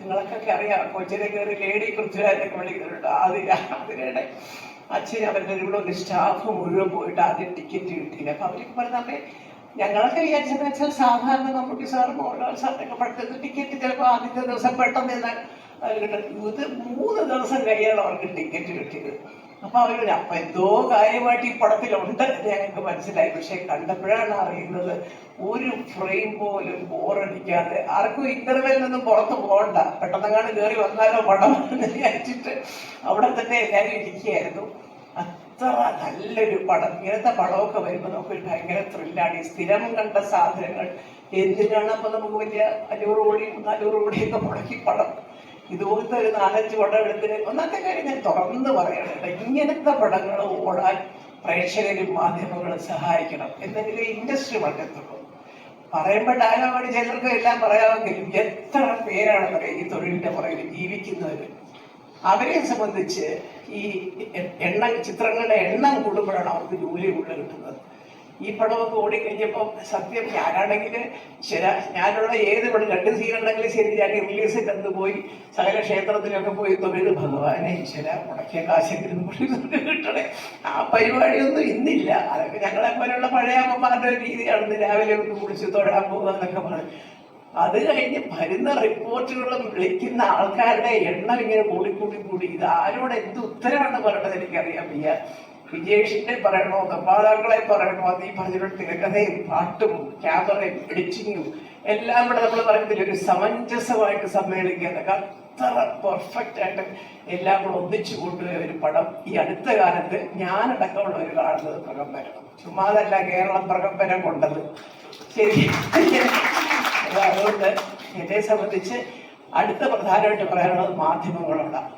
നിങ്ങൾക്കൊക്കെ അറിയാം, കൊച്ചിനെ കയറി ലേഡി പൃഥ്വിരാജൊക്കെ വിളിക്കുന്നുണ്ട്. അതിനിടെ അച്ഛൻ അവരുടെ കൂടെ ഒരു സ്റ്റാഫ് മുഴുവൻ പോയിട്ട് ആദ്യം ടിക്കറ്റ് കിട്ടിയില്ല. അപ്പൊ അവർക്ക് പറഞ്ഞേ ഞങ്ങളൊക്കെ വിചാരിച്ചെന്ന് വെച്ചാൽ സാധാരണ മമ്മൂട്ടി സാർ മോഹൻലാൽ സാറിനൊക്കെ പഠിത്തത്തിൽ ടിക്കറ്റ് ചിലപ്പോൾ ആദ്യത്തെ ദിവസം പെട്ടെന്ന് എന്നാൽ അത് കിട്ടും. ഇത് 3 ദിവസം കഴിയാണ് അവർക്ക് ടിക്കറ്റ് കിട്ടിയത്. അപ്പൊ അവര് അപ്പൊ എന്തോ കാര്യമായിട്ട് ഈ പടത്തിലുണ്ട് എന്ന് ഞങ്ങൾക്ക് മനസ്സിലായി. പക്ഷെ കണ്ടപ്പോഴാണ് അറിയുന്നത് ഒരു ഫ്രെയിം പോലും ബോറടിക്കാതെ ആർക്കും ഇന്റർവെല്ലൊന്നും പുറത്ത് പോകണ്ട, പെട്ടെന്നങ്ങാണ് കയറി വന്നാലോ പടം എന്ന് വിചാരിച്ചിട്ട് അവിടെ തന്നെ എല്ലാവരും ഇരിക്കുകയായിരുന്നു. അത്ര നല്ലൊരു പടം. ഇങ്ങനത്തെ പടമൊക്കെ വരുമ്പോൾ നമുക്കൊരു ഭയങ്കര ത്രില്ലാണ്. ഈ സ്ഥിരം കണ്ട സാധനങ്ങൾ എന്തിനാണ് അപ്പൊ നമുക്ക് വലിയ 500 കോടി 400 കോടിയൊക്കെ മുടക്കി പടം ഇതുപോലത്തെ ഒരു 4-5 പടം എടുത്തിന്. ഒന്നാമത്തെ കാര്യം ഞാൻ തുറന്ന് പറയണേ, ഇങ്ങനത്തെ പടങ്ങൾ ഓടാൻ പ്രേക്ഷകരും മാധ്യമങ്ങളും സഹായിക്കണം, എന്തെങ്കിലും ഇൻഡസ്ട്രി വളർത്തുള്ളൂ. പറയുമ്പോൾ ഡയലോഗാണ് ചിലർക്ക് എല്ലാം പറയാമെങ്കിലും എത്ര പേരാണ് പറയാം ഈ തൊഴിലിന്റെ പുറകിൽ ജീവിക്കുന്നവര്. അവരെ സംബന്ധിച്ച് ഈ ചിത്രങ്ങളുടെ എണ്ണം കൂടുമ്പോഴാണ് അവർക്ക് ജോലി കൂടുതൽ കിട്ടുന്നത്. ഈ പടമൊക്കെ ഓടിക്കഴിഞ്ഞപ്പോൾ സത്യം ഞാനാണെങ്കിൽ ശരി, ഞാനുള്ള ഏത് പടം 2 സീനുണ്ടെങ്കിലും ശരി, ഞാൻ റിലീസ് കണ്ടു പോയി സകല ക്ഷേത്രത്തിലൊക്കെ പോയി തൊഴിൽ ഭഗവാനെ ഈശ്വര മുടക്കിയ കാശെങ്കിലും കിട്ടണേ. ആ പരിപാടിയൊന്നും ഇന്നില്ല. അതൊക്കെ ഞങ്ങളെ പോലെയുള്ള പഴയ അമ്മമാരുടെ ഒരു രീതിയാണെന്ന് രാവിലെ ഒന്ന് കുളിച്ച് തൊഴാൻ പോകുക എന്നൊക്കെ പറഞ്ഞു. അത് കഴിഞ്ഞ് വരുന്ന റിപ്പോർട്ടുകളും വിളിക്കുന്ന ആൾക്കാരുടെ എണ്ണം ഇങ്ങനെ കൂടി ഇത് ആരോട് എന്ത് ഉത്തരവാണ് പറയണത് എനിക്കറിയാൻ വയ്യ. വിജേഷിനെ പറയണോ, നിർമ്മാതാക്കളെ പറയണോ, അത് ഈ പറഞ്ഞിട്ട് തിരക്കഥയും പാട്ടും ക്യാമറയും എഡിറ്റിങ്ങും എല്ലാം കൂടെ നമ്മൾ പറയുന്നില്ല ഒരു സമഞ്ജസമായിട്ട് സമ്മേളിക്കുക. അത്ര പെർഫെക്റ്റ് ആയിട്ട് എല്ലാം കൂടെ ഒന്നിച്ചു കൊണ്ടുപോയ ഒരു പടം ഈ അടുത്ത കാലത്ത് ഞാനടക്കമുള്ളവർ കാണുന്നത് പ്രകമ്പനം. ചുമ്മാതല്ല കേരളം പ്രകമ്പനം കൊണ്ടത്. ശരി, അതുകൊണ്ട് എന്നെ സംബന്ധിച്ച് അടുത്ത പ്രധാനമായിട്ട് പറയാനുള്ളത് മാധ്യമങ്ങളോടാണ്.